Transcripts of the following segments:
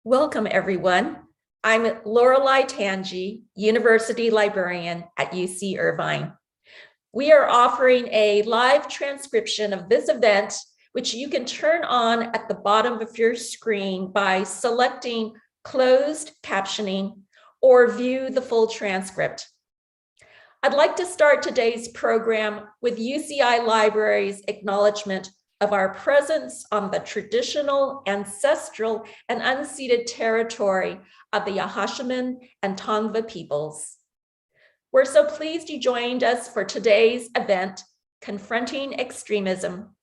Welcome, everyone. I'm Lorelei Tangi, University Librarian at UC Irvine. We are offering a live transcription of this event, which you can turn on at the bottom of your screen by selecting closed captioning or view the full transcript. I'd like to start today's program with UCI Libraries' acknowledgement of our presence on the traditional, ancestral, and unceded territory of the Yahashiman and Tongva peoples. We're so pleased you joined us for today's event, Confronting Extremism.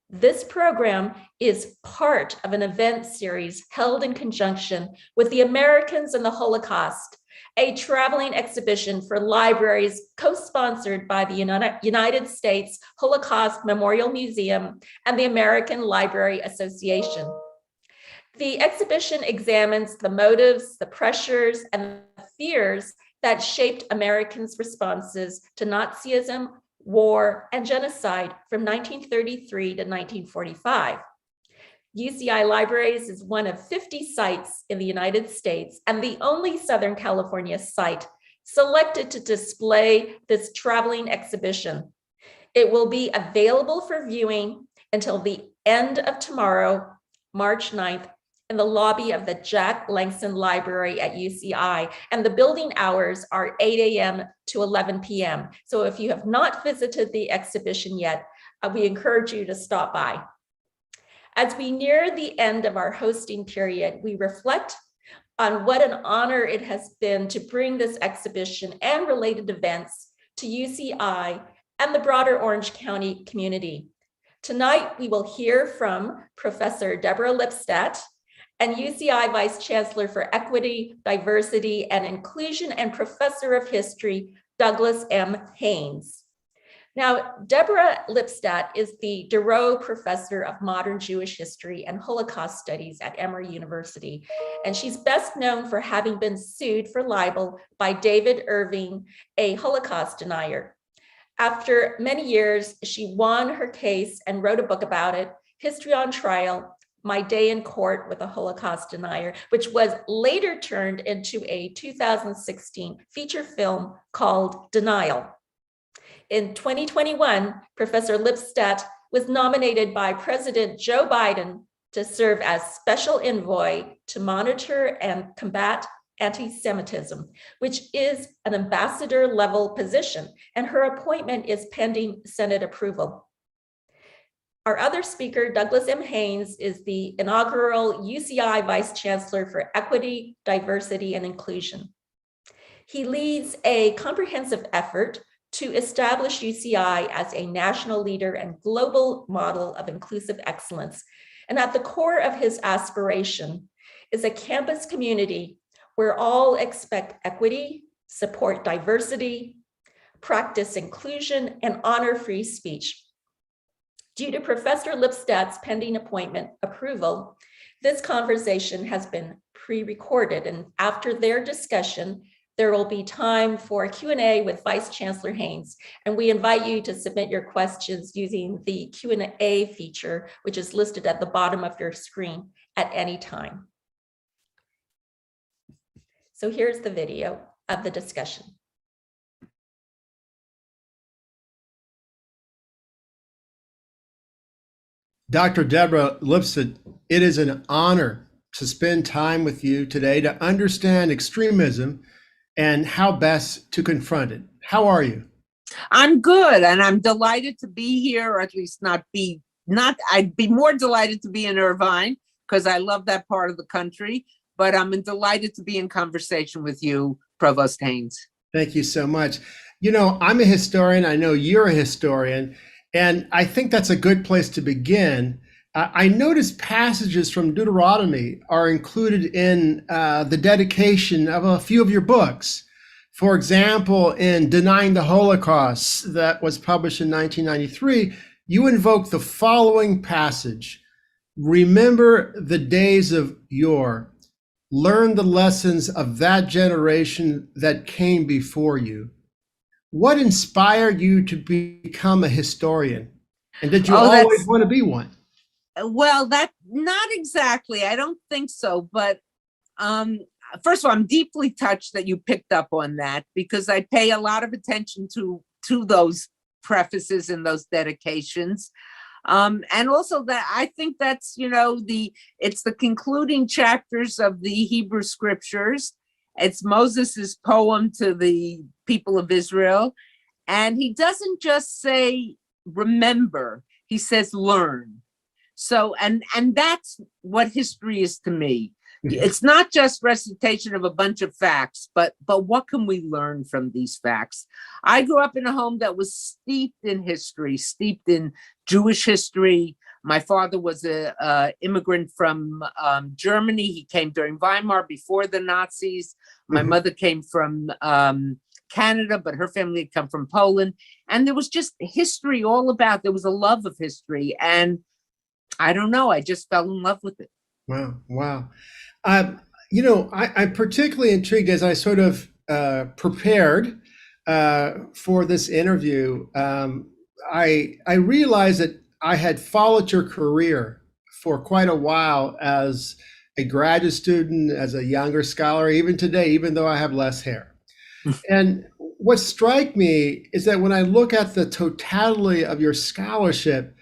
This program is part of an event series held in conjunction with the Americans and the Holocaust, a traveling exhibition for libraries co-sponsored by the United States Holocaust Memorial Museum and the American Library Association. The exhibition examines the motives, the pressures, and the fears that shaped Americans' responses to Nazism, war, and genocide from 1933 to 1945. UCI Libraries is one of 50 sites in the United States and the only Southern California site selected to display this traveling exhibition. It will be available for viewing until the end of tomorrow, March 9th, in the lobby of the Jack Langston Library at UCI, and the building hours are 8 a.m. to 11 p.m. So if you have not visited the exhibition yet, we encourage you to stop by. As we near the end of our hosting period, we reflect on what an honor it has been to bring this exhibition and related events to UCI and the broader Orange County community. Tonight, we will hear from Professor Deborah Lipstadt and UCI Vice Chancellor for Equity, Diversity, and Inclusion and Professor of History, Douglas M. Haynes. Now, Deborah Lipstadt is the DeRoe Professor of Modern Jewish History and Holocaust Studies at Emory University, and she's best known for having been sued for libel by David Irving, a Holocaust denier. After many years, she won her case and wrote a book about it, History on Trial: My Day in Court with a Holocaust Denier, which was later turned into a 2016 feature film called Denial. In 2021, Professor Lipstadt was nominated by President Joe Biden to serve as special envoy to monitor and combat anti-Semitism, which is an ambassador level position, and her appointment is pending Senate approval. Our other speaker, Douglas M. Haynes, is the inaugural UCI Vice Chancellor for Equity, Diversity, and Inclusion. He leads a comprehensive effort to establish UCI as a national leader and global model of inclusive excellence. And at the core of his aspiration is a campus community where all expect equity, support diversity, practice inclusion, and honor free speech. Due to Professor Lipstadt's pending appointment approval, this conversation has been pre-recorded, and after their discussion, there will be time for a Q&A with Vice Chancellor Haynes, and we invite you to submit your questions using the Q&A feature, which is listed at the bottom of your screen at any time. So here's the video of the discussion. Dr. Deborah Lipstadt, it is an honor to spend time with you today to understand extremism and how best to confront it. How are you? I'm good, and I'm delighted to be here, or at least I'd be more delighted to be in Irvine because I love that part of the country, but I'm delighted to be in conversation with you, Provost Haynes. Thank you so much. You know, I'm a historian. I know you're a historian, and I think that's a good place to begin. I noticed passages from Deuteronomy are included in the dedication of a few of your books. For example, in Denying the Holocaust, that was published in 1993, you invoke the following passage: "Remember the days of yore, learn the lessons of that generation that came before you." What inspired you to become a historian? And did you always want to be one? Well, that not exactly. I don't think so. But first of all, I'm deeply touched that you picked up on that, because I pay a lot of attention to those prefaces and those dedications. And also that I think that's, it's the concluding chapters of the Hebrew scriptures. It's Moses's poem to the people of Israel. And he doesn't just say, remember, he says, learn. So, and that's what history is to me. It's not just recitation of a bunch of facts, but what can we learn from these facts? I grew up in a home that was steeped in history, steeped in Jewish history. My father was an immigrant from Germany. He came during Weimar before the Nazis. My mother came from Canada, but her family had come from Poland. And there was just history all about, there was a love of history. And I don't know, I just fell in love with it. Wow. Wow. I'm particularly intrigued as I sort of prepared for this interview. I realized that I had followed your career for quite a while as a graduate student, as a younger scholar, even today, even though I have less hair. And what strikes me is that when I look at the totality of your scholarship,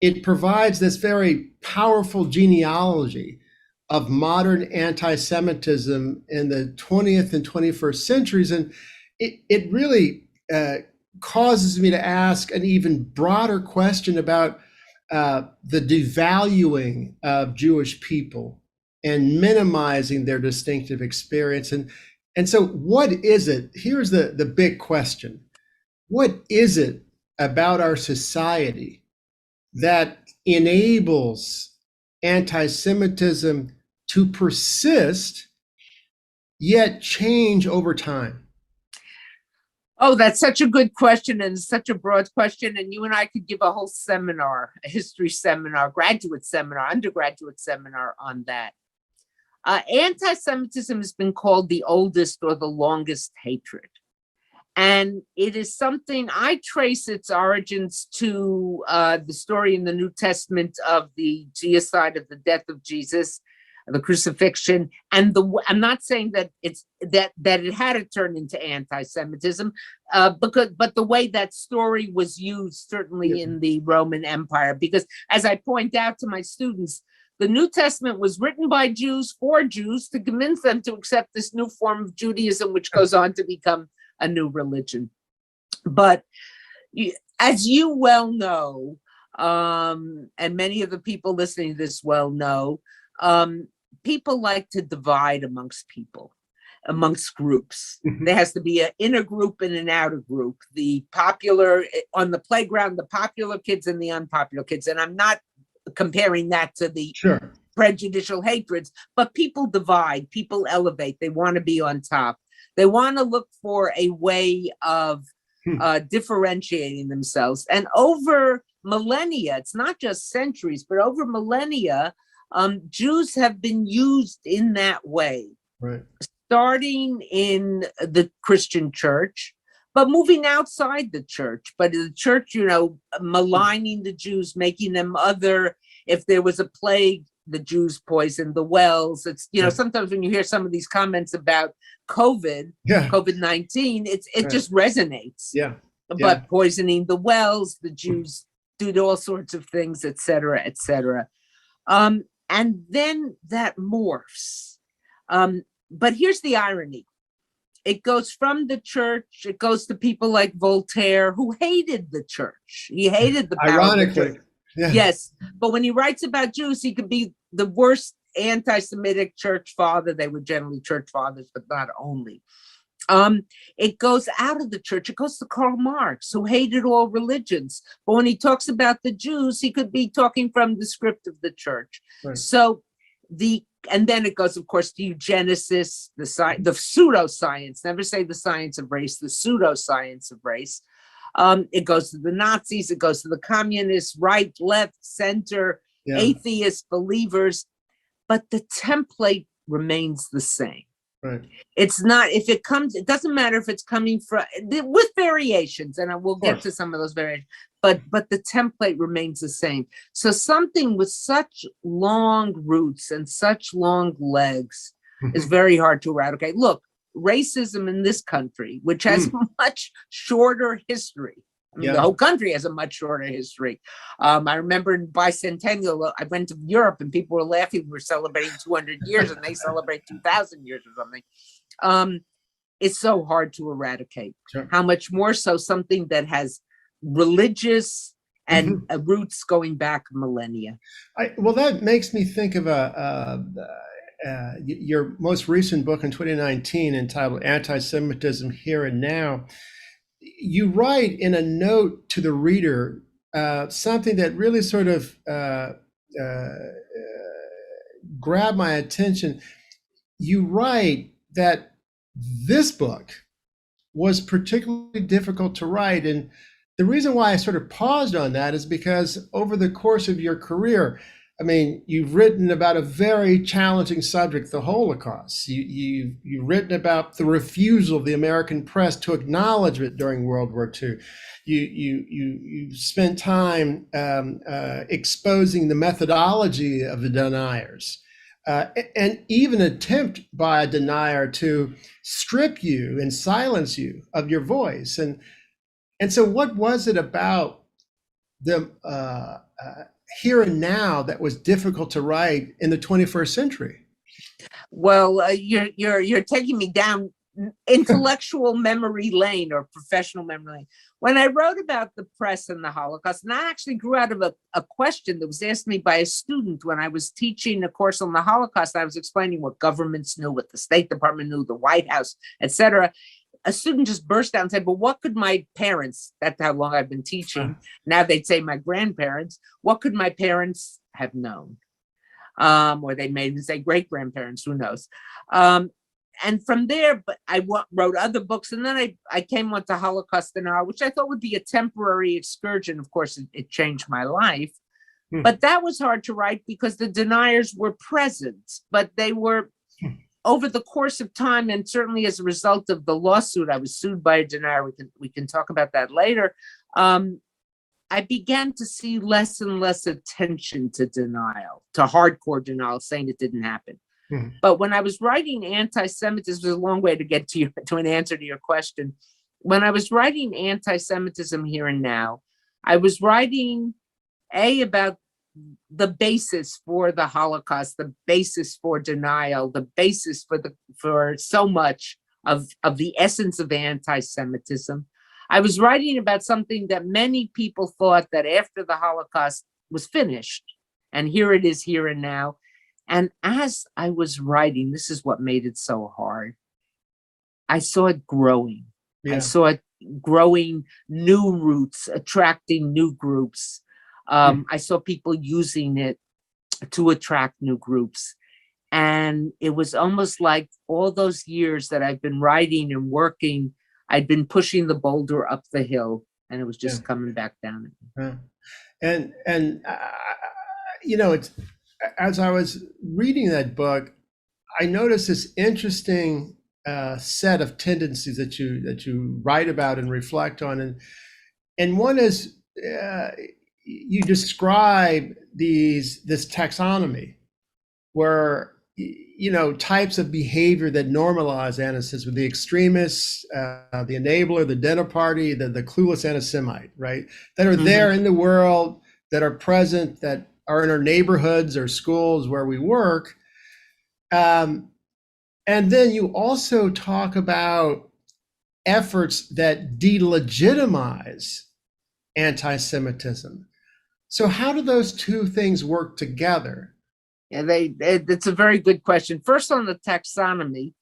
it provides this very powerful genealogy of modern anti-Semitism in the 20th and 21st centuries. And it really causes me to ask an even broader question about the devaluing of Jewish people and minimizing their distinctive experience. And so what is it? Here's the big question. What is it about our society that enables anti-Semitism to persist, yet change over time? Oh, that's such a good question, and such a broad question. And you and I could give a whole seminar, a history seminar, graduate seminar, undergraduate seminar on that. Anti-Semitism has been called the oldest or the longest hatred. And it is something, I trace its origins to the story in the New Testament of the genocide, of the death of Jesus, the crucifixion. And I'm not saying that that it had to turn into anti-Semitism, but the way that story was used, certainly in the Roman Empire, because as I point out to my students, the New Testament was written by Jews for Jews to convince them to accept this new form of Judaism, which goes on to become a new religion. But as you well know, and many of the people listening to this well know, people like to divide amongst people, amongst groups. There has to be an inner group and an outer group. The popular, on the playground, the popular kids and the unpopular kids. And I'm not comparing that to the prejudicial hatreds, but people divide, people elevate. They want to be on top. They want to look for a way of differentiating themselves. And over millennia, it's not just centuries, but over millennia, Jews have been used in that way, starting in the Christian church, but moving outside the church. But the church, maligning the Jews, making them other. If there was a plague, the Jews poisoned the wells. It's, sometimes when you hear some of these comments about COVID-19, it just resonates. But poisoning the wells, the Jews do all sorts of things, et cetera, et cetera. And then that morphs. But here's the irony. It goes from the church, it goes to people like Voltaire, who hated the church. He hated the power of the church. Yes, but when he writes about Jews, he could be the worst anti-Semitic church father. They were generally church fathers, but not only. It goes out of the church. It goes to Karl Marx, who hated all religions. But when he talks about the Jews, he could be talking from the script of the church. So and then it goes, of course, to eugenicists, the pseudoscience. Never say the science of race, the pseudoscience of race. It goes to the Nazis. It goes to the communists, right, left, center, atheists, believers. But the template remains the same. It's not, if it comes, it doesn't matter if it's coming from, with variations, and I will get to some of those variations, but the template remains the same. So something with such long roots and such long legs is very hard to eradicate. Look, racism in this country, which has much shorter history. I mean, the whole country has a much shorter history. I remember in bicentennial, I went to Europe and people were laughing. We're celebrating 200 years and they celebrate 2,000 years or something. It's so hard to eradicate. Sure. How much more so something that has religious and roots going back millennia. Well, that makes me think of your most recent book in 2019 entitled Anti-Semitism Here and Now. You write in a note to the reader something that really sort of grabbed my attention. You write that this book was particularly difficult to write. And the reason why I sort of paused on that is because over the course of your career, I mean, you've written about a very challenging subject, the Holocaust. You've written about the refusal of the American press to acknowledge it during World War II. You spent time exposing the methodology of the deniers, and even attempt by a denier to strip you and silence you of your voice. And so, what was it about the here and now that was difficult to write in the 21st century? Well, you're taking me down intellectual memory lane or professional memory lane. When I wrote about the press and the Holocaust, and I actually grew out of a question that was asked me by a student when I was teaching a course on the Holocaust. I was explaining what governments knew, what the State Department knew, the White House, etc. A student just burst out and said, well, what could my parents, that's how long I've been teaching, now they'd say my grandparents, what could my parents have known? Or they may even say great-grandparents, who knows? And from there, but I wrote other books, and then I came on to Holocaust denial, which I thought would be a temporary excursion. Of course, it changed my life. But that was hard to write because the deniers were present, but they were over the course of time, and certainly as a result of the lawsuit, I was sued by a denier. We can talk about that later. I began to see less and less attention to denial, to hardcore denial, saying it didn't happen. But when I was writing Anti-Semitism, this is a long way to get to an answer to your question. When I was writing Anti-Semitism Here and Now, I was writing about the basis for the Holocaust, the basis for denial, the basis for so much of the essence of anti-Semitism. I was writing about something that many people thought that after the Holocaust was finished, and here it is, here and now. And as I was writing, this is what made it so hard. I saw it growing. I saw it growing new roots, attracting new groups. I saw people using it to attract new groups. And it was almost like all those years that I've been writing and working, I'd been pushing the boulder up the hill, and it was just coming back down. And you know, it's, as I was reading that book, I noticed this interesting set of tendencies that you write about and reflect on, and one is you describe this taxonomy where, you know, types of behavior that normalize antisemitism, the extremists, the enabler, the dinner party, the clueless antisemite, right? That are there in the world, that are present, that are in our neighborhoods or schools where we work. And then you also talk about efforts that delegitimize anti-Semitism. So how do those two things work together? Yeah, it's a very good question. First, on the taxonomy,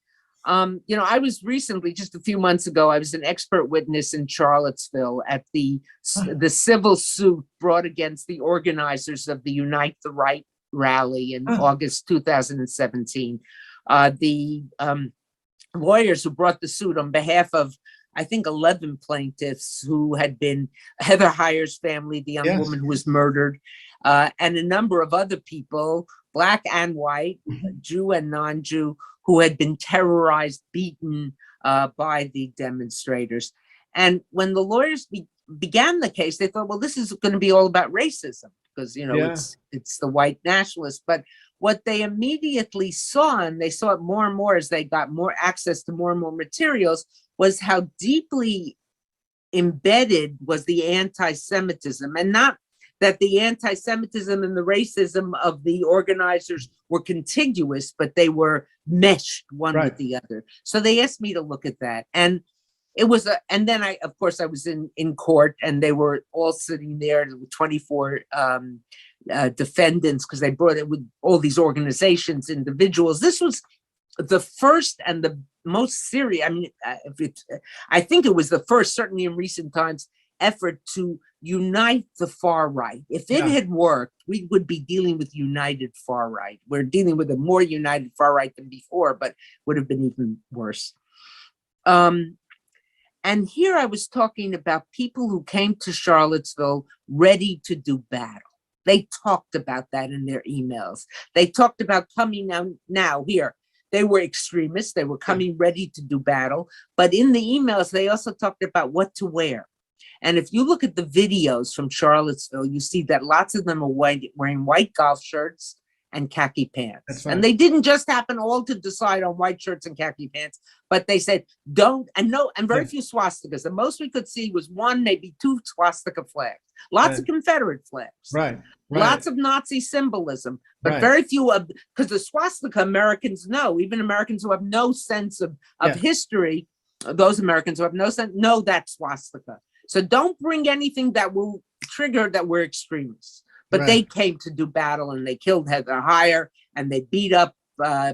you know, I was recently, just a few months ago, I was an expert witness in Charlottesville at the civil suit brought against the organizers of the Unite the Right rally in August 2017. The lawyers who brought the suit on behalf of, I think, 11 plaintiffs who had been Heather Heyer's family, the young woman who was murdered, and a number of other people, Black and white, Jew and non-Jew, who had been terrorized, beaten by the demonstrators. And when the lawyers began the case, they thought, well, this is going to be all about racism because, you know, it's the white nationalists. But what they immediately saw, and they saw it more and more as they got more access to more and more materials, was how deeply embedded was the anti-Semitism, and not that the anti-Semitism and the racism of the organizers were contiguous, but they were meshed one with the other. So they asked me to look at that. And it was and then I was in court, and they were all sitting there, 24 defendants, because they brought it with all these organizations, individuals. This was the first and the most serious, I think it was the first, certainly in recent times, effort to unite the far right. If it had worked, we would be dealing with united far right. We're dealing with a more united far right than before, but would have been even worse. And here I was talking about people who came to Charlottesville ready to do battle. They talked about that in their emails. They talked about coming now here. They were extremists. They were coming ready to do battle. But in the emails, they also talked about what to wear. And if you look at the videos from Charlottesville, you see that lots of them are wearing white golf shirts and khaki pants. And they didn't just happen all to decide on white shirts and khaki pants, but they said, don't, and no, and very few swastikas. The most we could see was one, maybe two swastika flags, lots of Confederate flags, lots of Nazi symbolism, but very few of, because the swastika Americans know, even Americans who have no sense of history, those Americans who have no sense, know that swastika. So don't bring anything that will trigger that we're extremists. But they came to do battle, and they killed Heather Heyer, and they beat up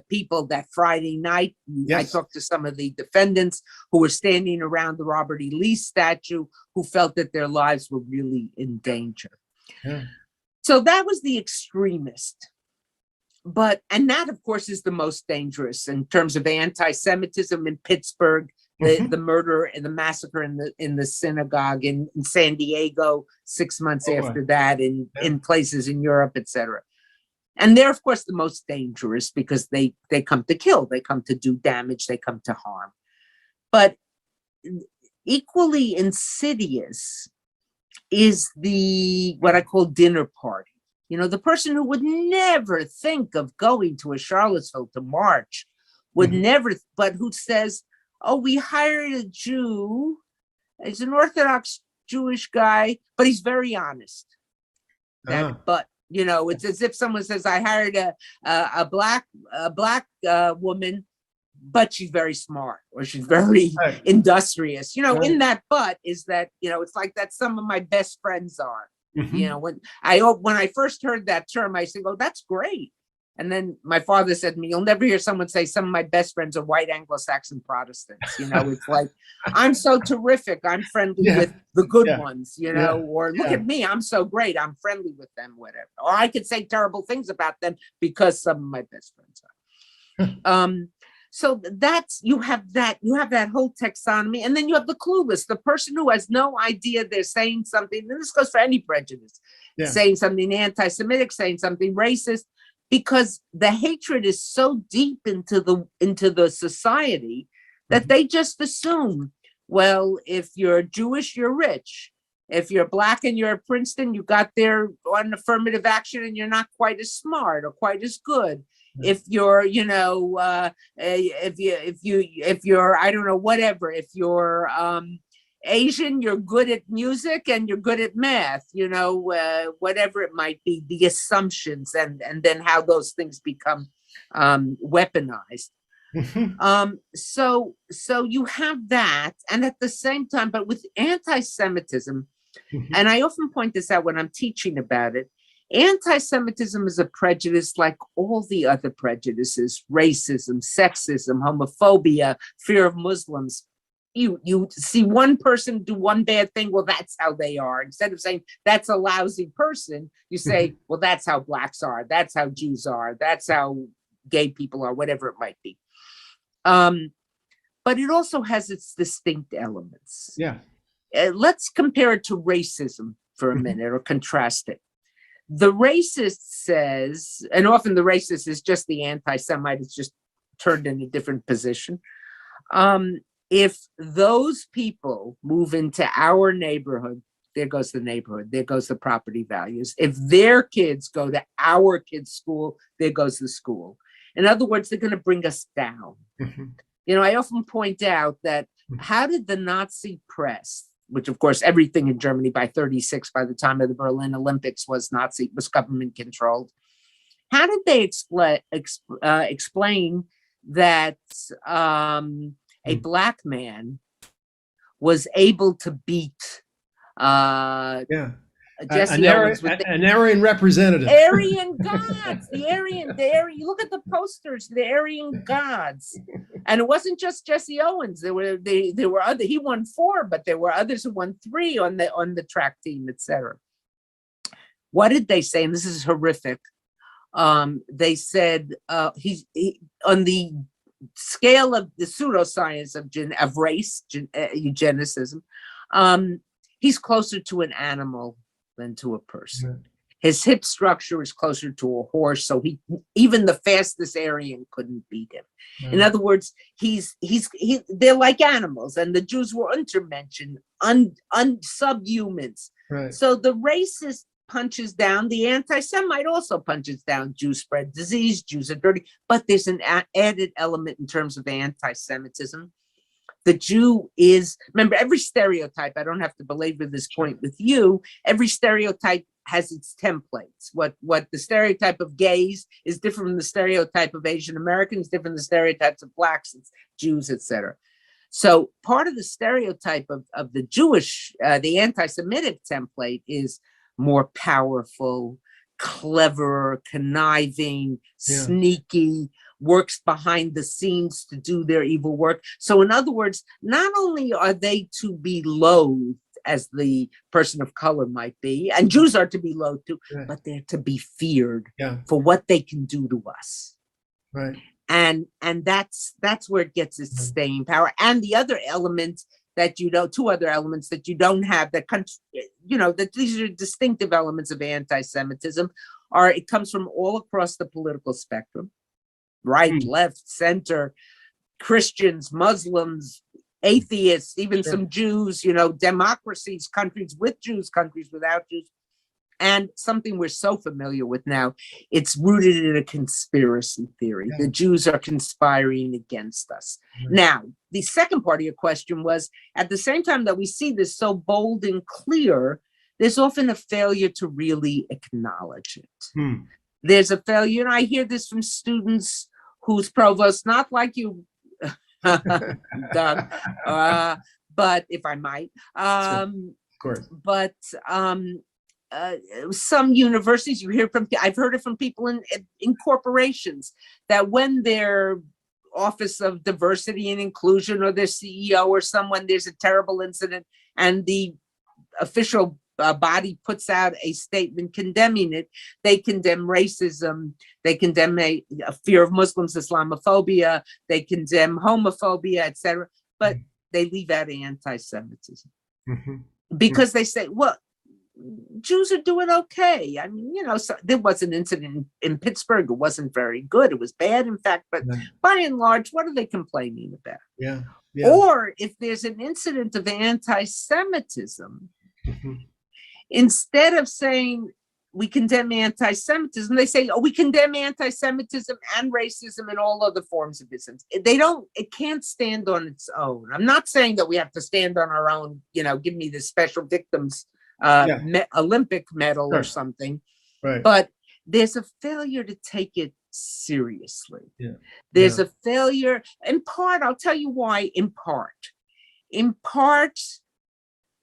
people that Friday night. I talked to some of the defendants who were standing around the Robert E. Lee statue, who felt that their lives were really in danger. So that was the extremist. And that, of course, is the most dangerous in terms of anti-Semitism in Pittsburgh. The murder and the massacre in the synagogue in San Diego 6 months after that, in places in Europe, etc. And they're, of course, the most dangerous because they come to kill, they come to do damage, they come to harm. But equally insidious is what I call dinner party. You know, the person who would never think of going to a Charlottesville to march, would never, but who says, oh, we hired a Jew. He's an Orthodox Jewish guy, but he's very honest. But you know, it's as if someone says, I hired a black woman, but she's very smart, or she's very industrious. You know, in that but is that, you know, it's like that some of my best friends are. You know, when I first heard that term, I said, oh, that's great. And then my father said to me, you'll never hear someone say some of my best friends are white Anglo-Saxon Protestants. You know, it's like, I'm so terrific. I'm friendly with the good ones, you know, or look at me, I'm so great. I'm friendly with them, whatever. Or I could say terrible things about them because some of my best friends are. So you have that whole taxonomy. And then you have the clueless, the person who has no idea they're saying something. And this goes for any prejudice, saying something anti-Semitic, saying something racist. Because the hatred is so deep into the society that they just assume, well, if you're Jewish, you're rich. If you're black and you're at Princeton, you got there on affirmative action and you're not quite as smart or quite as good. If you're, you know, if you're, I don't know, whatever. If you're Asian, you're good at music and you're good at math, you know, whatever it might be, the assumptions and then how those things become weaponized. So you have that. And at the same time, but with anti-Semitism, and I often point this out when I'm teaching about it, anti-Semitism is a prejudice like all the other prejudices: racism, sexism, homophobia, fear of Muslims. You see one person do one bad thing, well, that's how they are. Instead of saying that's a lousy person, you say, well, that's how blacks are, that's how Jews are, that's how gay people are, whatever it might be. But it also has its distinct elements. Let's compare it to racism for a minute, or contrast it. The racist says, and often the racist is just the anti-Semite, it's just turned in a different position. If those people move into our neighborhood, there goes the neighborhood, there goes the property values. If their kids go to our kids' school, there goes the school. In other words, they're going to bring us down. You know, I often point out that how did the Nazi press, which of course everything in Germany by 1936, by the time of the Berlin Olympics, was government controlled. How did they explain that a black man was able to beat Jesse Owens with an Aryan representative? Aryan gods, the Aryan, you look at the posters, the Aryan gods. And it wasn't just Jesse Owens. There were other, he won 4, but there were others who won 3 on the track team, etc. What did they say? And this is horrific. They said he on the scale of the pseudoscience of race, eugenicism, he's closer to an animal than to a person. His hip structure is closer to a horse, so even the fastest Aryan couldn't beat him. In other words, they're like animals, and the Jews were untermenschen, subhumans. So the racist punches down, the anti-Semite also punches down. Jews spread disease, Jews are dirty, but there's an added element in terms of anti-Semitism. The Jew is, remember, every stereotype, I don't have to belabor this point with you, every stereotype has its templates. What the stereotype of gays is different from the stereotype of Asian Americans, different from the stereotypes of blacks, Jews, etc. So part of the stereotype of the Jewish, the anti-Semitic template is more powerful, clever, conniving, sneaky, works behind the scenes to do their evil work. So in other words, not only are they to be loathed as the person of color might be, and Jews are to be loathed too, but they're to be feared for what they can do to us. And that's where it gets its staying power. And the other element that 2 other elements that you don't have, that that these are distinctive elements of anti-Semitism, it comes from all across the political spectrum. Right, left, center, Christians, Muslims, atheists, even some Jews, democracies, countries with Jews, countries without Jews. And something we're so familiar with now, it's rooted in a conspiracy theory. The Jews are conspiring against us. Now, the second part of your question was, at the same time that we see this so bold and clear, there's often a failure to really acknowledge it. There's a failure, and I hear this from students whose provost, not like you, Doug, but if I might, of course. But some universities, I've heard it from people in corporations, that when their Office of Diversity and Inclusion or their CEO or someone, there's a terrible incident, and the official body puts out a statement condemning it, they condemn racism, they condemn a fear of Muslims, Islamophobia, they condemn homophobia, etc. But they leave out anti-Semitism because they say, well, Jews are doing okay. I mean, so there was an incident in Pittsburgh. It wasn't very good. It was bad, in fact, but by and large, what are they complaining about? Or if there's an incident of anti-Semitism, instead of saying we condemn anti-Semitism, they say, we condemn anti-Semitism and racism and all other forms of isms. It can't stand on its own. I'm not saying that we have to stand on our own, give me the special victims Olympic medal or something. But there's a failure to take it seriously. There's a failure, in part, I'll tell you why, in part,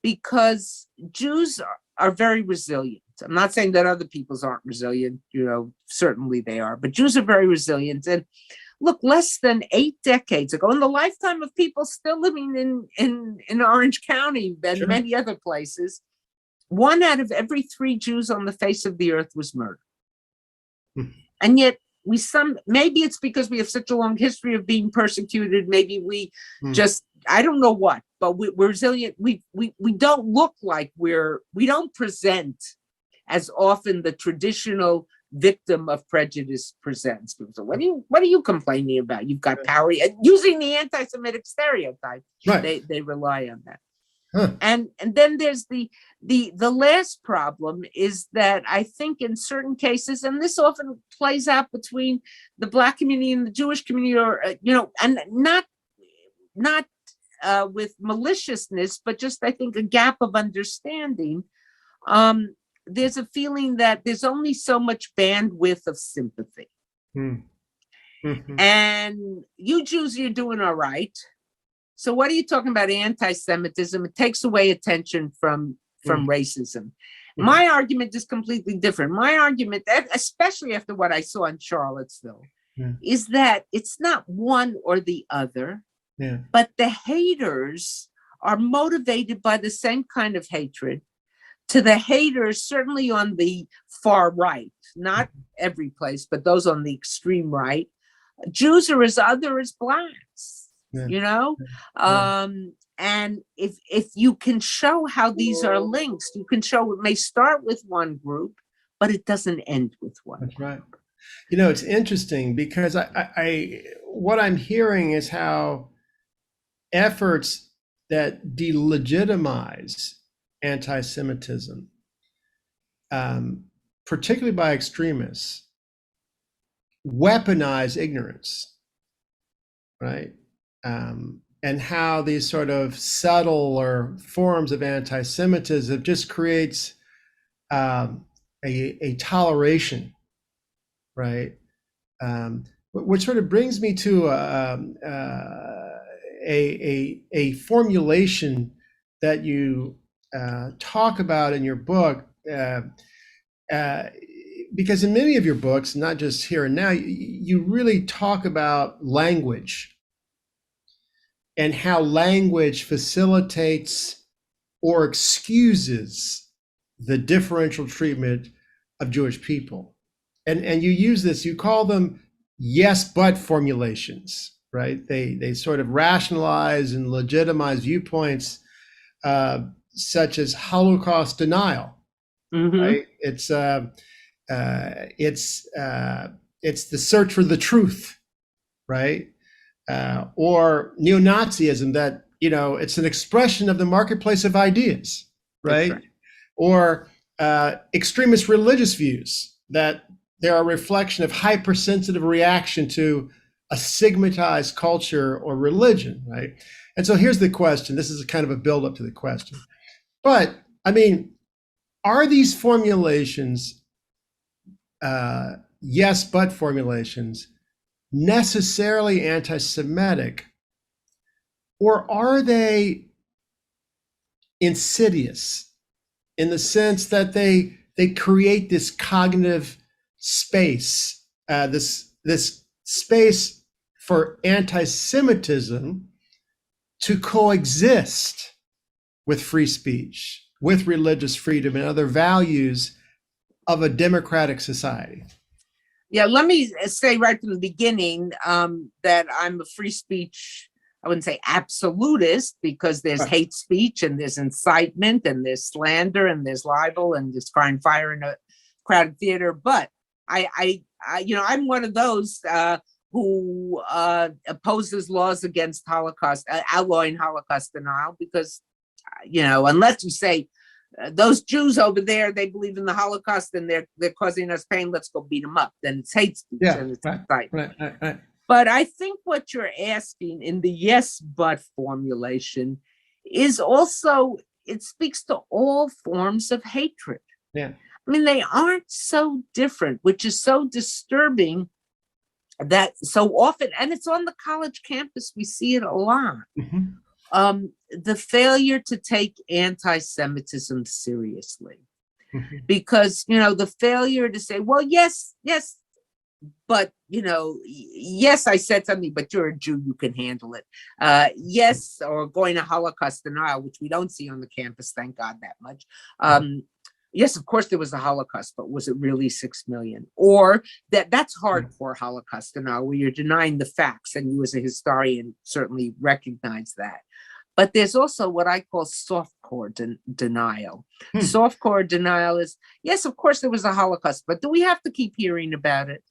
because Jews are very resilient. I'm not saying that other peoples aren't resilient, certainly they are, but Jews are very resilient. And look, less than 8 decades ago, in the lifetime of people still living in Orange County and many other places, 1 out of every 3 Jews on the face of the earth was murdered. And yet maybe it's because we have such a long history of being persecuted. Maybe we just, I don't know what, but we're resilient. We don't look like we don't present as often the traditional victim of prejudice presents. People say, what are you complaining about? You've got power. Using the anti-Semitic stereotype, they rely on that. And then there's the last problem is that I think in certain cases, and this often plays out between the Black community and the Jewish community, or and not with maliciousness, but just I think a gap of understanding. There's a feeling that there's only so much bandwidth of sympathy. Mm-hmm. And you Jews, you're doing all right. So what are you talking about anti-Semitism? It takes away attention from racism. My argument is completely different. My argument, especially after what I saw in Charlottesville, is that it's not one or the other, but the haters are motivated by the same kind of hatred. To the haters, certainly on the far right, not every place, but those on the extreme right, Jews are as other as Blacks, and if you can show how these are links, you can show it may start with one group, but it doesn't end with one. That's right. It's interesting because I what I'm hearing is how efforts that delegitimize anti-Semitism, particularly by extremists, weaponize ignorance, right? And how these sort of subtler forms of anti-Semitism just creates a toleration, right? Which sort of brings me to a formulation that you talk about in your book, because in many of your books, not just Here and Now, you really talk about language and how language facilitates or excuses the differential treatment of Jewish people. And you use this, you call them yes, but formulations, right? They sort of rationalize and legitimize viewpoints such as Holocaust denial, right? It's the search for the truth, right? Or neo-Nazism, that it's an expression of the marketplace of ideas, right? Or extremist religious views, that they're a reflection of hypersensitive reaction to a stigmatized culture or religion, right? And so here's the question. This is a kind of a build-up to the question. But I mean, are these formulations, yes, but formulations, necessarily anti-Semitic, or are they insidious in the sense that they create this cognitive space, this space for anti-Semitism to coexist with free speech, with religious freedom and other values of a democratic society? Yeah, let me say right from the beginning that I'm a free speech, I wouldn't say absolutist, because there's hate speech and there's incitement and there's slander and there's libel and there's crying fire in a crowded theater. But I'm one of those who opposes laws against Holocaust, outlawing Holocaust denial, because, unless you say those Jews over there, they believe in the Holocaust and they're causing us pain, let's go beat them up, then it's hate speech and it's incitement. Right. But I think what you're asking in the yes, but formulation is also, it speaks to all forms of hatred. Yeah. I mean, they aren't so different, which is so disturbing that so often, and it's on the college campus, we see it a lot. The failure to take anti-Semitism seriously. Because, the failure to say, well, yes, but, yes, I said something, but you're a Jew, you can handle it. Yes, or going to Holocaust denial, which we don't see on the campus, thank God that much. Yes, of course there was a Holocaust, but was it really 6 million? Or that's hardcore Holocaust denial, where you're denying the facts, and you as a historian certainly recognize that. But there's also what I call softcore denial. Softcore denial is, yes, of course there was a Holocaust, but do we have to keep hearing about it?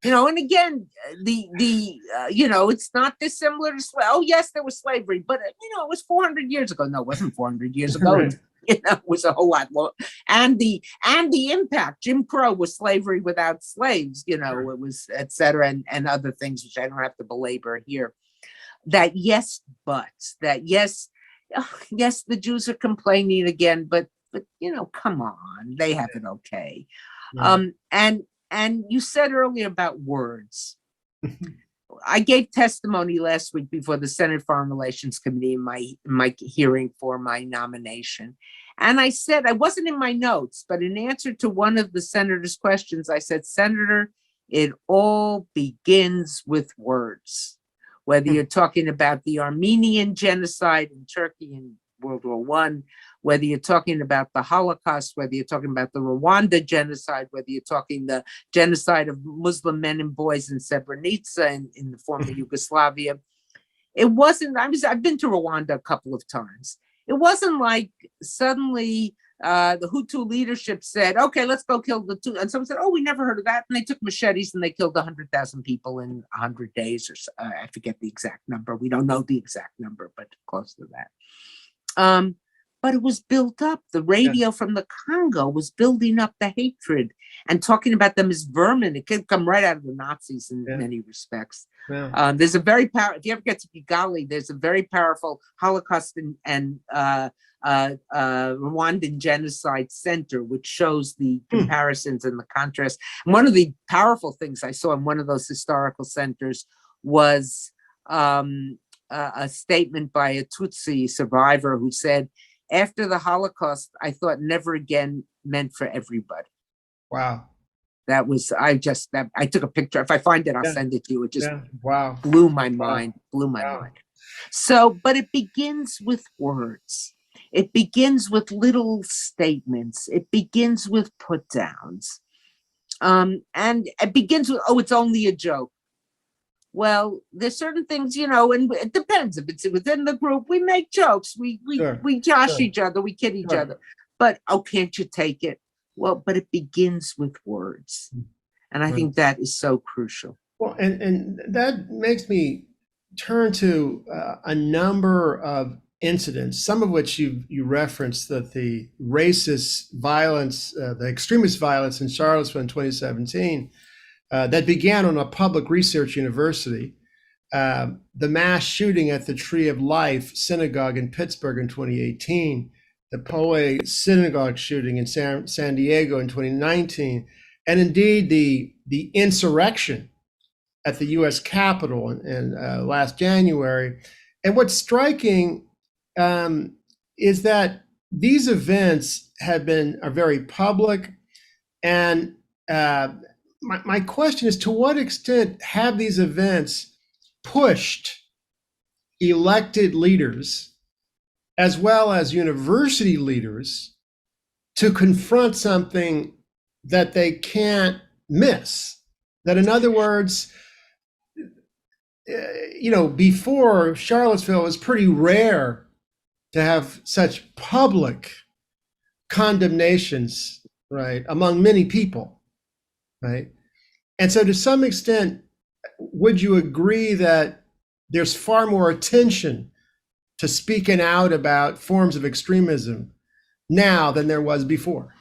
And again, it's not dissimilar to oh yes, there was slavery, but it was 400 years ago. No, it wasn't 400 years ago. Right. It was a whole lot more. And the impact, Jim Crow was slavery without slaves. It was et cetera, and other things which I don't have to belabor here. That yes, the Jews are complaining again, but come on, they have it okay. Right. And you said earlier about words. I gave testimony last week before the Senate Foreign Relations Committee in my hearing for my nomination. And I said, I wasn't in my notes, but in answer to one of the senator's questions, I said, Senator, it all begins with words. Whether you're talking about the Armenian genocide in Turkey in World War I, whether you're talking about the Holocaust, whether you're talking about the Rwanda genocide, whether you're talking the genocide of Muslim men and boys in Srebrenica in the former Yugoslavia. It wasn't, I've been to Rwanda a couple of times. It wasn't like suddenly the Hutu leadership said, okay, let's go kill the Tutsis. And someone said, oh, we never heard of that. And they took machetes and they killed 100,000 people in 100 days or so. I forget the exact number. We don't know the exact number, but close to that. But it was built up. The radio from the Congo was building up the hatred and talking about them as vermin. It could come right out of the Nazis in many respects. Yeah. There's a very if you ever get to Kigali, there's a very powerful Holocaust and Rwandan Genocide Center, which shows the comparisons and the contrast. And one of the powerful things I saw in one of those historical centers was a statement by a Tutsi survivor who said, after the Holocaust, I thought never again meant for everybody. Wow. That was, I took a picture. If I find it, I'll send it to you. It just wow. blew my mind, mind. So, but it begins with words. It begins with little statements. It begins with put downs. And it begins with, oh, it's only a joke. Well, there's certain things, and it depends. If it's within the group, we make jokes. We josh each other. We kid each other. But, oh, can't you take it? Well, but it begins with words. And I think that is so crucial. Well, and that makes me turn to a number of incidents, some of which you referenced, that the racist violence, the extremist violence in Charlottesville in 2017, that began on a public research university, the mass shooting at the Tree of Life synagogue in Pittsburgh in 2018, the Poway synagogue shooting in San Diego in 2019, and indeed the insurrection at the U.S. Capitol in last January. And what's striking is that these events are very public, and my question is, to what extent have these events pushed elected leaders as well as university leaders to confront something that they can't miss? That, in other words, before Charlottesville, it was pretty rare to have such public condemnations, right, among many people. Right. And so to some extent, would you agree that there's far more attention to speaking out about forms of extremism now than there was before?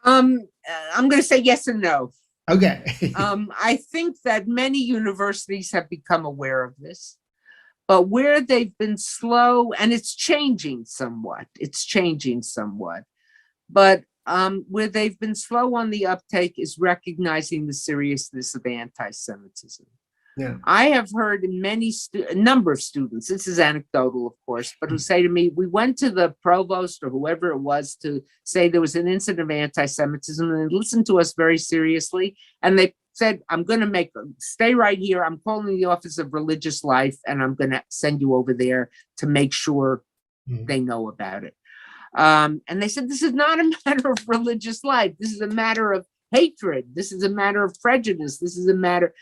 I'm going to say yes and no. Okay. I think that many universities have become aware of this, but where they've been slow, and it's changing somewhat, but where they've been slow on the uptake is recognizing the seriousness of anti-Semitism. Yeah. I have heard a number of students, this is anecdotal, of course, but who say to me, we went to the provost or whoever it was to say there was an incident of anti-Semitism, and they listened to us very seriously. And they said, I'm going to stay right here. I'm calling the Office of Religious Life, and I'm going to send you over there to make sure they know about it. And they said, this is not a matter of religious life. This is a matter of hatred. This is a matter of prejudice. This is a matter.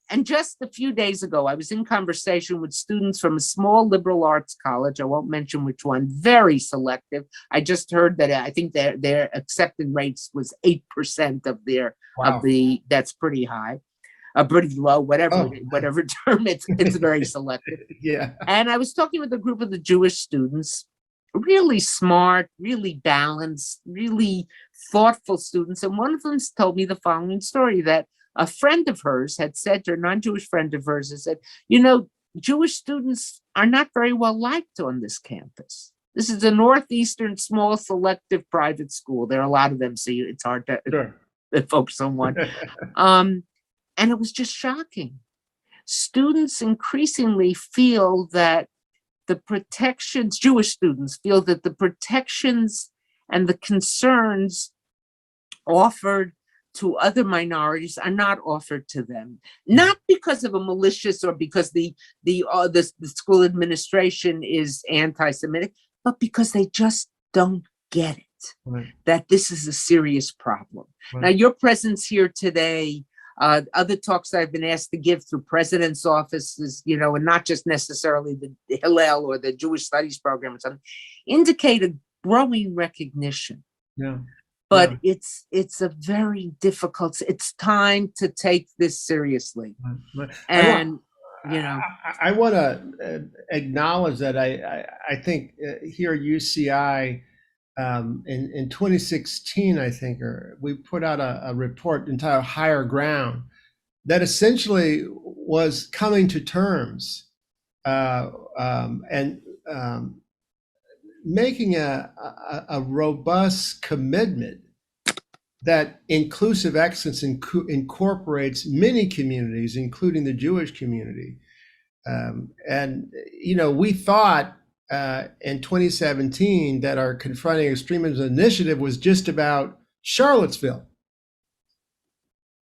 And just a few days ago, I was in conversation with students from a small liberal arts college. I won't mention which one, very selective. I just heard that I think their acceptance rates was 8% of that's pretty high, pretty low, whatever term, it's very selective. Yeah. And I was talking with a group of the Jewish students, really smart, really balanced, really thoughtful students. And one of them told me the following story, that a friend of hers had said to her, non-Jewish friend of hers, had said, Jewish students are not very well liked on this campus. This is a northeastern, small, selective private school. There are a lot of them, so it's hard to focus on one. And it was just shocking. Students increasingly feel that Jewish students feel that the protections and the concerns offered to other minorities are not offered to them, not because of a malicious or because the school administration is anti-Semitic, but because they just don't get it, that this is a serious problem. Now, your presence here today, other talks I've been asked to give through president's offices, and not just necessarily the Hillel or the Jewish Studies program or something, indicate a growing recognition. Yeah. But it's a very difficult, it's time to take this seriously. And, I want to acknowledge that I think here at UCI, in 2016, I think, we put out a report entitled Higher Ground that essentially was coming to terms and making a robust commitment that inclusive excellence incorporates many communities, including the Jewish community. We thought in 2017 that our Confronting Extremism initiative was just about Charlottesville.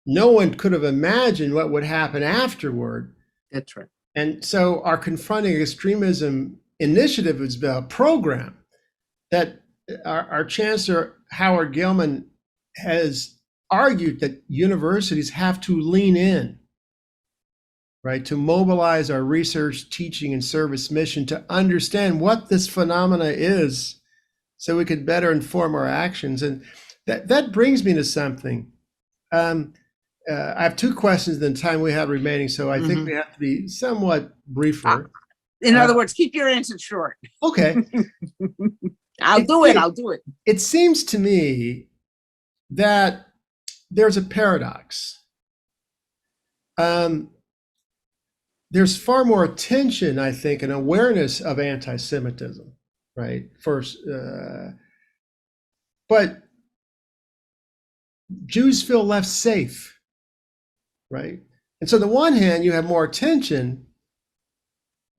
No one could have imagined what would happen afterward. That's right. And so our Confronting Extremism initiative is a program that our Chancellor, Howard Gilman, has argued that universities have to lean in, right, to mobilize our research, teaching, and service mission to understand what this phenomena is so we could better inform our actions. And that brings me to something. I have two questions in the time we have remaining, so I think we have to be somewhat briefer. In other words, keep your answer short. Okay. I'll do it. It seems to me that there's a paradox. There's far more attention, I think, and awareness of anti-Semitism, right? First, but Jews feel left safe, right? And so on the one hand, you have more attention,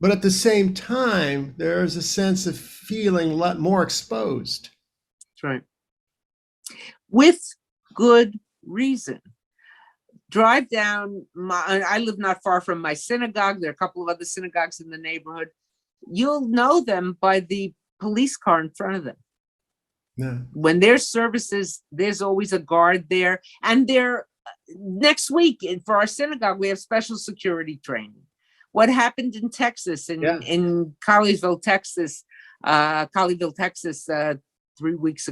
but at the same time, there's a sense of feeling more exposed. That's right. With good reason. Drive down, I live not far from my synagogue. There are a couple of other synagogues in the neighborhood. You'll know them by the police car in front of them. Yeah. When there's services, there's always a guard there. And next week for our synagogue, we have special security training. What happened in Texas, in Colleyville, Texas, 4 weeks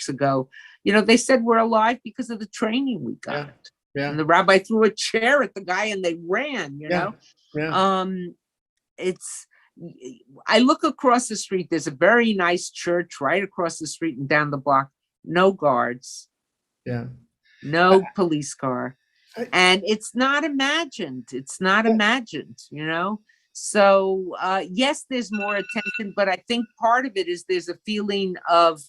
ago, they said we're alive because of the training we got. Yeah. And the rabbi threw a chair at the guy and they ran, know? Yeah. I look across the street, there's a very nice church right across the street and down the block, no guards. Yeah. No police car. And it's not imagined. So, yes, there's more attention, but I think part of it is there's a feeling of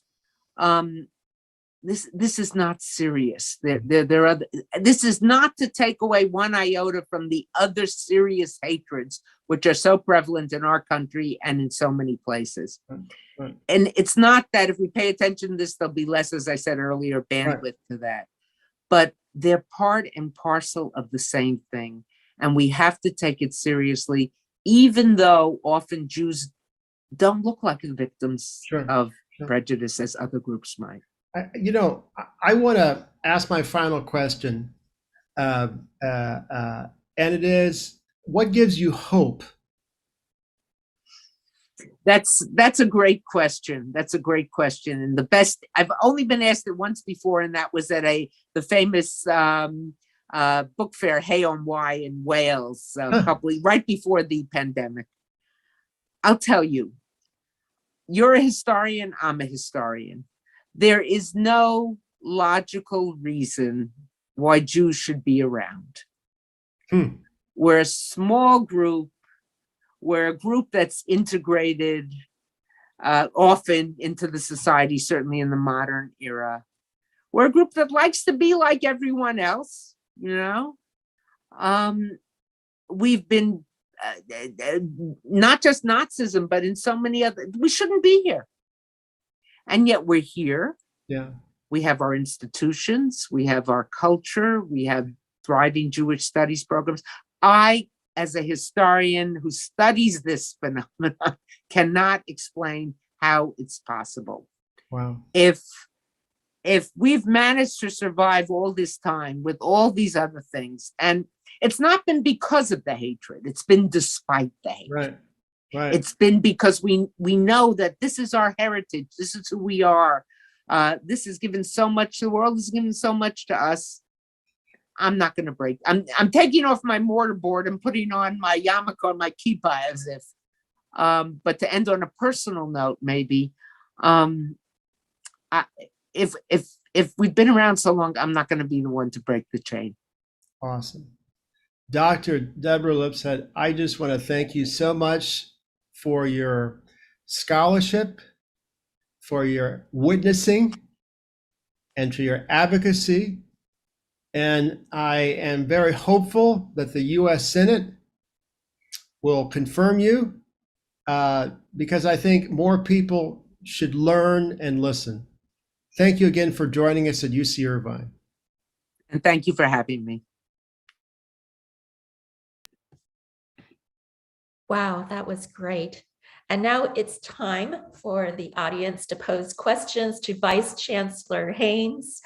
this is not serious. There are this is not to take away one iota from the other serious hatreds, which are so prevalent in our country and in so many places. Right. And it's not that if we pay attention to this, there'll be less, as I said earlier, bandwidth to that. But they're part and parcel of the same thing. And we have to take it seriously, even though often Jews don't look like the victims of prejudice as other groups might. I want to ask my final question. and it is, what gives you hope? That's a great question. That's a great question. And the best, I've only been asked it once before, and that was at the famous book fair, Hay on Wye in Wales, right before the pandemic. I'll tell you, you're a historian, I'm a historian. There is no logical reason why Jews should be around. We're a small group. We're a group that's integrated often into the society, certainly in the modern era. We're a group that likes to be like everyone else, you know? We've been, not just Nazism, but in so many other, we shouldn't be here. And yet we're here. Yeah. We have our institutions, we have our culture, we have thriving Jewish studies programs. I, as a historian who studies this phenomenon, cannot explain how it's possible. Wow. If we've managed to survive all this time with all these other things, and it's not been because of the hatred, it's been despite the hatred. Right. It's been because we know that this is our heritage, this is who we are. This has given so much, the world has given so much to us. I'm not going to break. I'm taking off my mortarboard and putting on my yarmulke or my kippah as if. But to end on a personal note, maybe, if we've been around so long, I'm not going to be the one to break the chain. Awesome. Dr. Deborah Lipstadt, I just want to thank you so much for your scholarship, for your witnessing, and for your advocacy. And I am very hopeful that the U.S. Senate will confirm you, because I think more people should learn and listen. Thank you again for joining us at UC Irvine. And thank you for having me. Wow, that was great. And now it's time for the audience to pose questions to Vice Chancellor Haynes.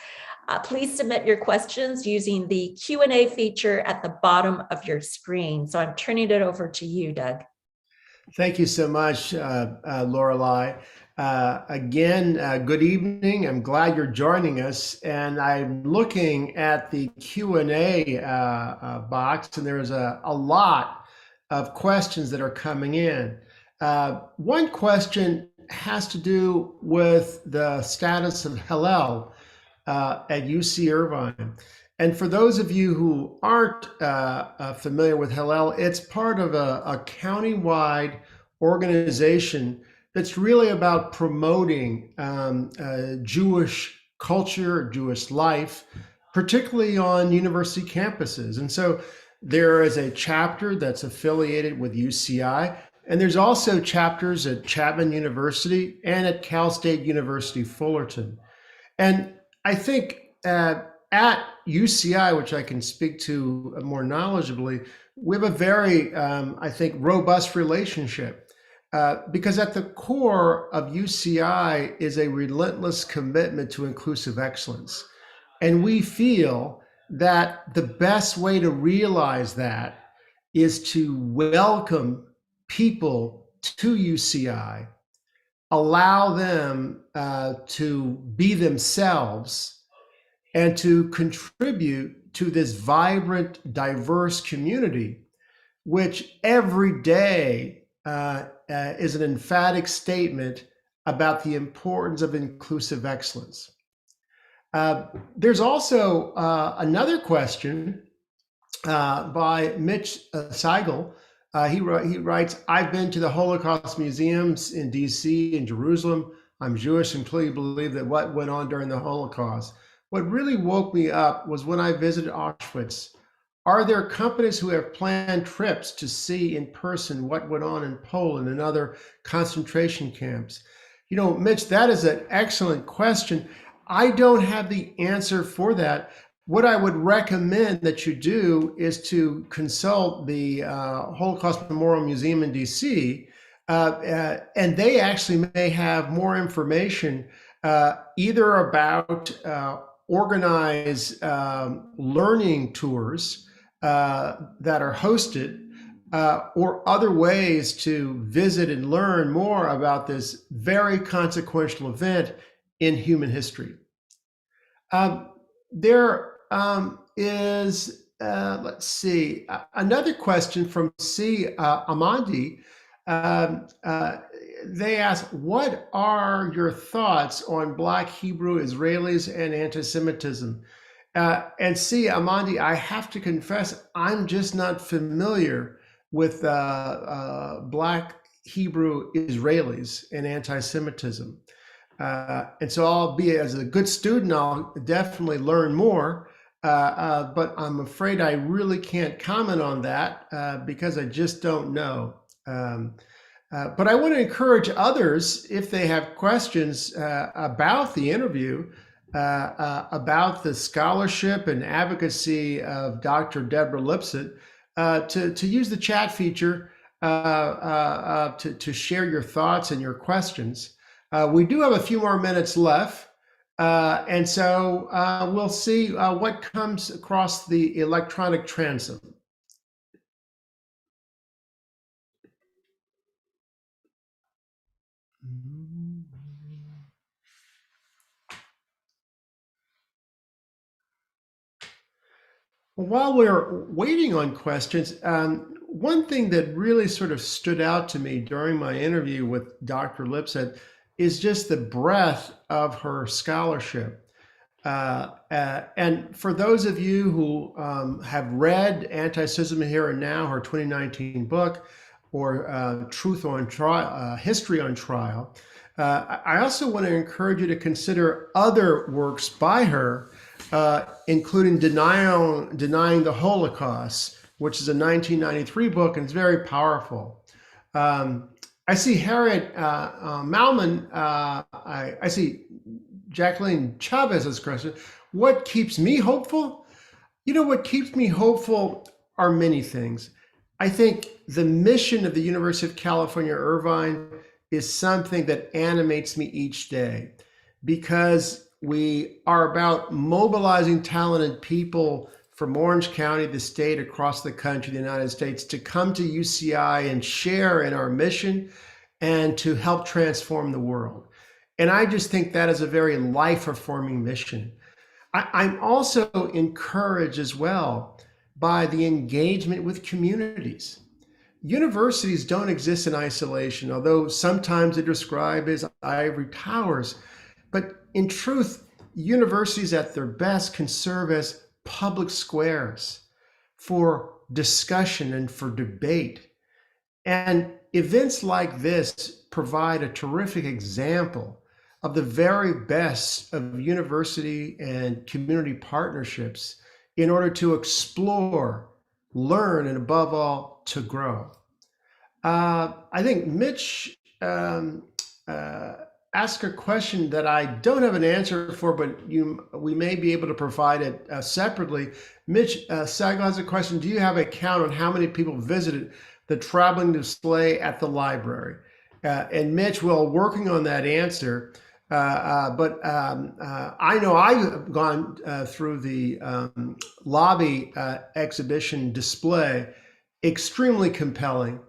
Please submit your questions using the Q&A feature at the bottom of your screen. So I'm turning it over to you, Doug. Thank you so much, Lorelei. Again, good evening. I'm glad you're joining us. And I'm looking at the Q&A box, and there's a lot of questions that are coming in. One question has to do with the status of Hillel at UC Irvine. And for those of you who aren't familiar with Hillel, it's part of a county-wide organization that's really about promoting Jewish culture, Jewish life, particularly on university campuses. And so there is a chapter that's affiliated with UCI, and there's also chapters at Chapman University and at Cal State University Fullerton. And I think at UCI, which I can speak to more knowledgeably, we have a very, I think, robust relationship because at the core of UCI is a relentless commitment to inclusive excellence. And we feel that the best way to realize that is to welcome people to UCI, allow them to be themselves, and to contribute to this vibrant, diverse community, which every day is an emphatic statement about the importance of inclusive excellence. There's also another question by Mitch Seigel. He writes, I've been to the Holocaust museums in DC and Jerusalem. I'm Jewish and clearly believe that what went on during the Holocaust. What really woke me up was when I visited Auschwitz. Are there companies who have planned trips to see in person what went on in Poland and other concentration camps? You know, Mitch, that is an excellent question. I don't have the answer for that. What I would recommend that you do is to consult the Holocaust Memorial Museum in DC, and they actually may have more information either about organize learning tours that are hosted, or other ways to visit and learn more about this very consequential event in human history. There is, let's see, another question from C. Amandi. They ask, what are your thoughts on Black Hebrew Israelis and anti-Semitism? And C. Amandi, I have to confess, I'm just not familiar with Black Hebrew Israelis and anti-Semitism. And so I'll be, as a good student, I'll definitely learn more, but I'm afraid I really can't comment on that because I just don't know. But I want to encourage others, if they have questions about the interview, about the scholarship and advocacy of Dr. Deborah Lipstadt, to use the chat feature to share your thoughts and your questions. We do have a few more minutes left, and so we'll see what comes across the electronic transom. While we're waiting on questions, one thing that really sort of stood out to me during my interview with Dr. Lipstadt is just the breadth of her scholarship. And for those of you who have read Anti-Semitism Here and Now, her 2019 book, or Truth on Trial, History on Trial, I also want to encourage you to consider other works by her, including Denying the Holocaust, which is a 1993 book and it's very powerful. I see Harriet Malman, I see Jacqueline Chavez's question. What keeps me hopeful? You know, what keeps me hopeful are many things. I think the mission of the University of California, Irvine is something that animates me each day, because we are about mobilizing talented people from Orange County, the state, across the country, the United States, to come to UCI and share in our mission and to help transform the world. And I just think that is a very life-affirming mission. I'm also encouraged as well by the engagement with communities. Universities don't exist in isolation, although sometimes they're described as ivory towers. But in truth, universities at their best can serve as public squares for discussion and for debate. And events like this provide a terrific example of the very best of university and community partnerships in order to explore, learn, and above all, to grow. I think Mitch asked a question that I don't have an answer for, but we may be able to provide it separately. Mitch Sagal has a question. Do you have a count on how many people visited the traveling display at the library? And Mitch, we're working on that answer. But I know I've gone through the lobby exhibition display, extremely compelling.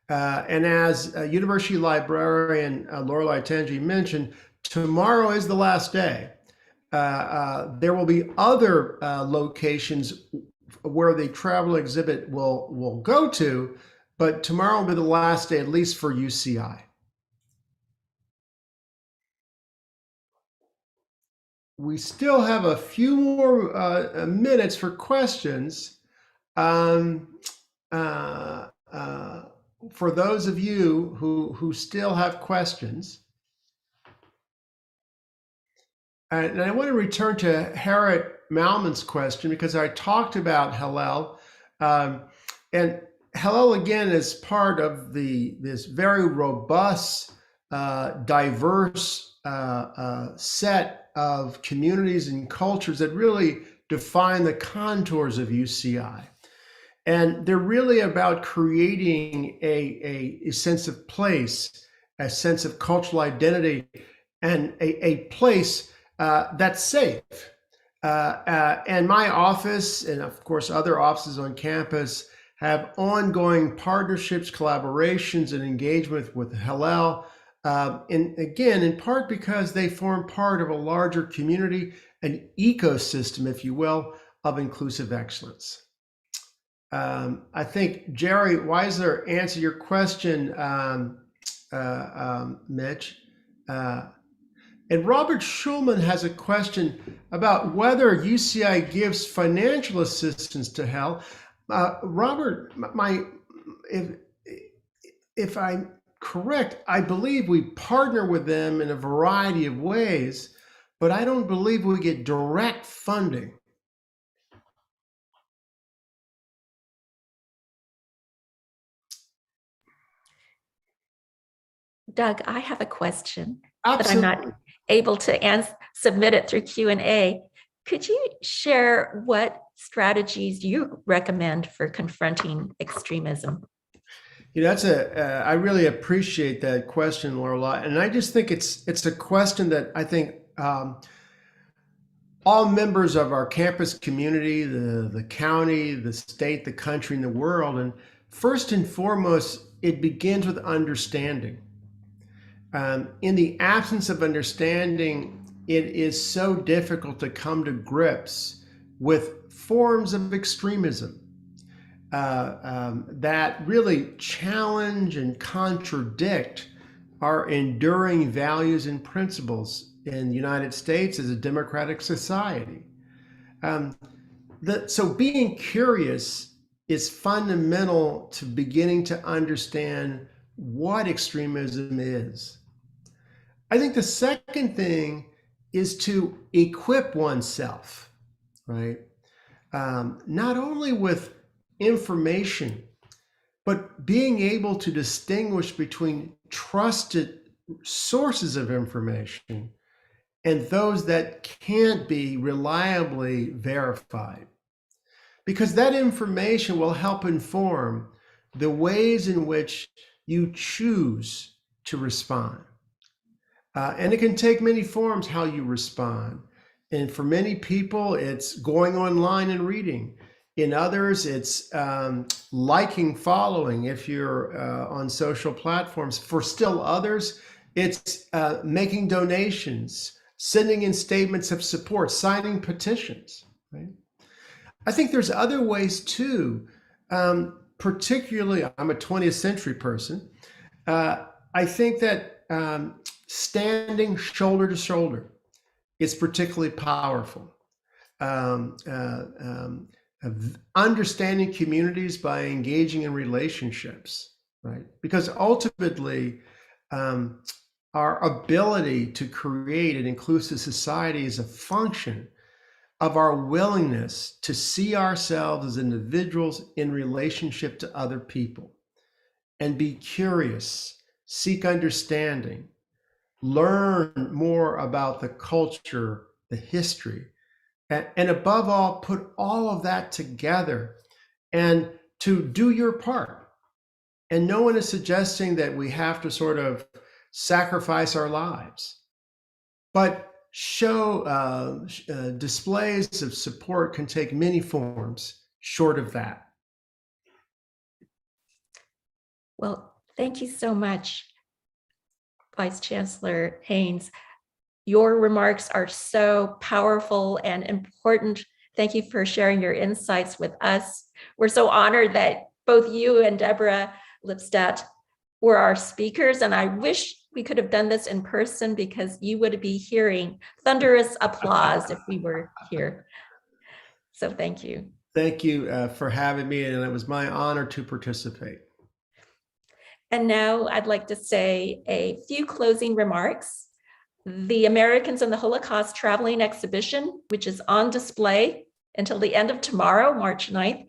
And as University Librarian Lorelei Tanji mentioned, tomorrow is the last day. There will be other locations where the travel exhibit will go to, but tomorrow will be the last day, at least for UCI. We still have a few more minutes for questions. For those of you who still have questions. And I want to return to Harriet Malman's question, because I talked about Hillel. And Hillel, again, is part of this very robust, diverse set of communities and cultures that really define the contours of UCI. And they're really about creating a sense of place, a sense of cultural identity, and a place that's safe. And my office, and of course other offices on campus, have ongoing partnerships, collaborations, and engagement with Hillel. And again, in part because they form part of a larger community, an ecosystem, if you will, of inclusive excellence. I think Jerry Weisler answered your question, Mitch. And Robert Schulman has a question about whether UCI gives financial assistance to Hell. Robert, if I'm correct, I believe we partner with them in a variety of ways, but I don't believe we get direct funding. Doug, I have a question, Absolutely. but I'm not able to submit it through Q&A. Could you share what strategies you recommend for confronting extremism? You know, I really appreciate that question, Laura, and I just think it's a question that I think all members of our campus community, the county, the state, the country, and the world, and first and foremost, it begins with understanding. In the absence of understanding, it is so difficult to come to grips with forms of extremism that really challenge and contradict our enduring values and principles in the United States as a democratic society. So being curious is fundamental to beginning to understand what extremism is. I think the second thing is to equip oneself, right? Not only with information, but being able to distinguish between trusted sources of information and those that can't be reliably verified. Because that information will help inform the ways in which you choose to respond. And it can take many forms how you respond. And for many people, it's going online and reading. In others, it's liking, following if you're on social platforms. For still others, it's making donations, sending in statements of support, signing petitions, right? I think there's other ways too, particularly, I'm a 20th century person. I think that standing shoulder to shoulder is particularly powerful. Understanding communities by engaging in relationships, right? Because ultimately, our ability to create an inclusive society is a function of our willingness to see ourselves as individuals in relationship to other people and be curious, seek understanding, learn more about the culture, the history, and above all, put all of that together and to do your part. And no one is suggesting that we have to sort of sacrifice our lives, but show displays of support can take many forms short of that. Well, thank you so much, Vice Chancellor Haynes. Your remarks are so powerful and important. Thank you for sharing your insights with us. We're so honored that both you and Deborah Lipstadt were our speakers, and I wish we could have done this in person because you would be hearing thunderous applause if we were here. So thank you. Thank you for having me, and it was my honor to participate. And now I'd like to say a few closing remarks. The Americans in the Holocaust Traveling Exhibition, which is on display until the end of tomorrow, March 9th,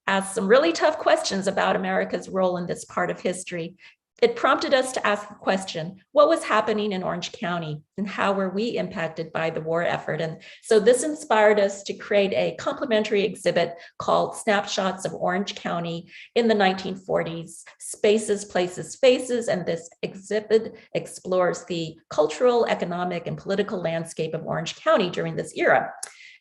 asks some really tough questions about America's role in this part of history. It prompted us to ask the question, what was happening in Orange County and how were we impacted by the war effort? And so this inspired us to create a complementary exhibit called Snapshots of Orange County in the 1940s, Spaces, Places, Faces. And this exhibit explores the cultural, economic, and political landscape of Orange County during this era.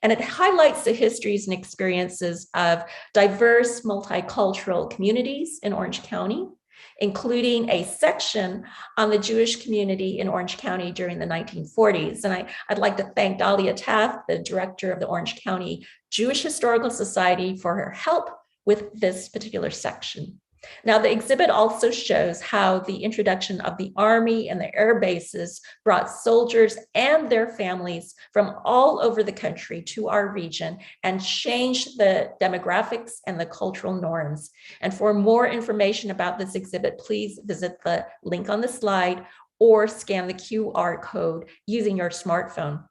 and it highlights the histories and experiences of diverse multicultural communities in Orange County, including a section on the Jewish community in Orange County during the 1940s. And I'd like to thank Dahlia Taft, the director of the Orange County Jewish Historical Society, for her help with this particular section. Now, the exhibit also shows how the introduction of the Army and the air bases brought soldiers and their families from all over the country to our region and changed the demographics and the cultural norms. And for more information about this exhibit, please visit the link on the slide or scan the QR code using your smartphone.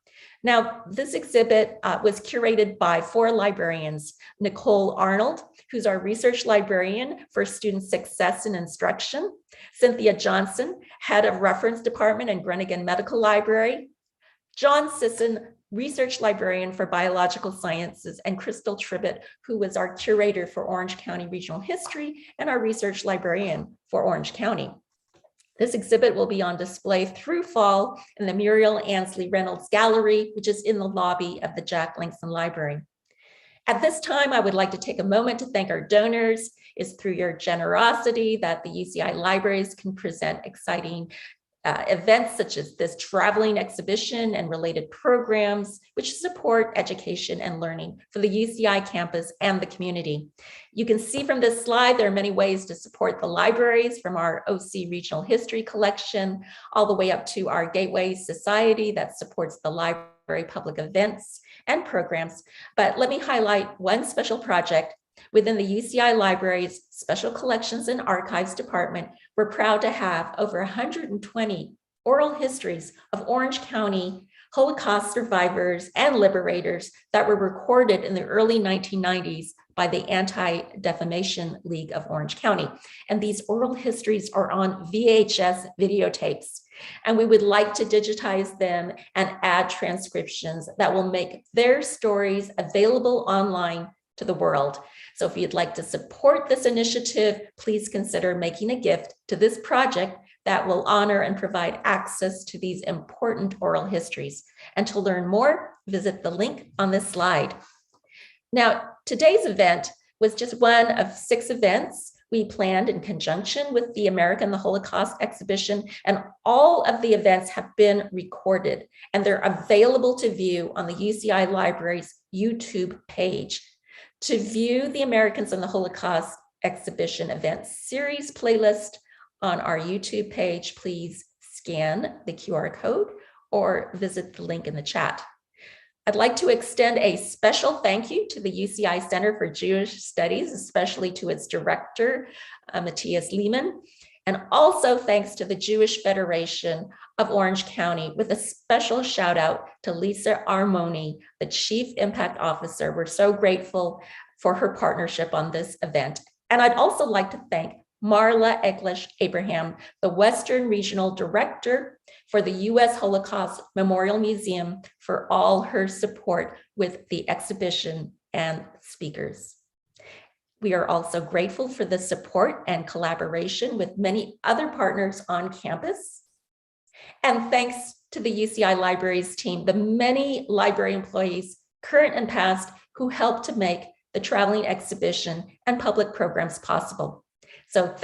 Now, this exhibit was curated by 4 librarians: Nicole Arnold, who's our research librarian for student success and instruction; Cynthia Johnson, head of reference department in Groningen Medical Library; John Sisson, research librarian for biological sciences; and Crystal Tribbett, who was our curator for Orange County Regional History and our research librarian for Orange County. This exhibit will be on display through fall in the Muriel Ansley Reynolds Gallery, which is in the lobby of the Jack Langston Library. At this time, I would like to take a moment to thank our donors. It's through your generosity that the UCI Libraries can present exciting events such as this traveling exhibition and related programs, which support education and learning for the UCI campus and the community. You can see from this slide, there are many ways to support the libraries, from our OC Regional History Collection, all the way up to our Gateway Society that supports the library public events and programs. But let me highlight one special project. Within the UCI Libraries Special Collections and Archives Department, we're proud to have over 120 oral histories of Orange County Holocaust survivors and liberators that were recorded in the early 1990s by the Anti-Defamation League of Orange County. And these oral histories are on VHS videotapes. And we would like to digitize them and add transcriptions that will make their stories available online to the world. So if you'd like to support this initiative, please consider making a gift to this project that will honor and provide access to these important oral histories. And to learn more, visit the link on this slide. Now, today's event was just one of 6 events we planned in conjunction with the American the Holocaust Exhibition, and all of the events have been recorded and they're available to view on the UCI Libraries YouTube page. To view the Americans and the Holocaust Exhibition Event Series playlist on our YouTube page, please scan the QR code or visit the link in the chat. I'd like to extend a special thank you to the UCI Center for Jewish Studies, especially to its director, Matthias Lehman, and also thanks to the Jewish Federation of Orange County, with a special shout out to Lisa Armoni, the Chief Impact Officer. We're so grateful for her partnership on this event. And I'd also like to thank Marla Eglish Abraham, the Western Regional Director for the U.S. Holocaust Memorial Museum, for all her support with the exhibition and speakers. We are also grateful for the support and collaboration with many other partners on campus. And thanks to the UCI Libraries team, the many library employees, current and past, who helped to make the traveling exhibition and public programs possible. So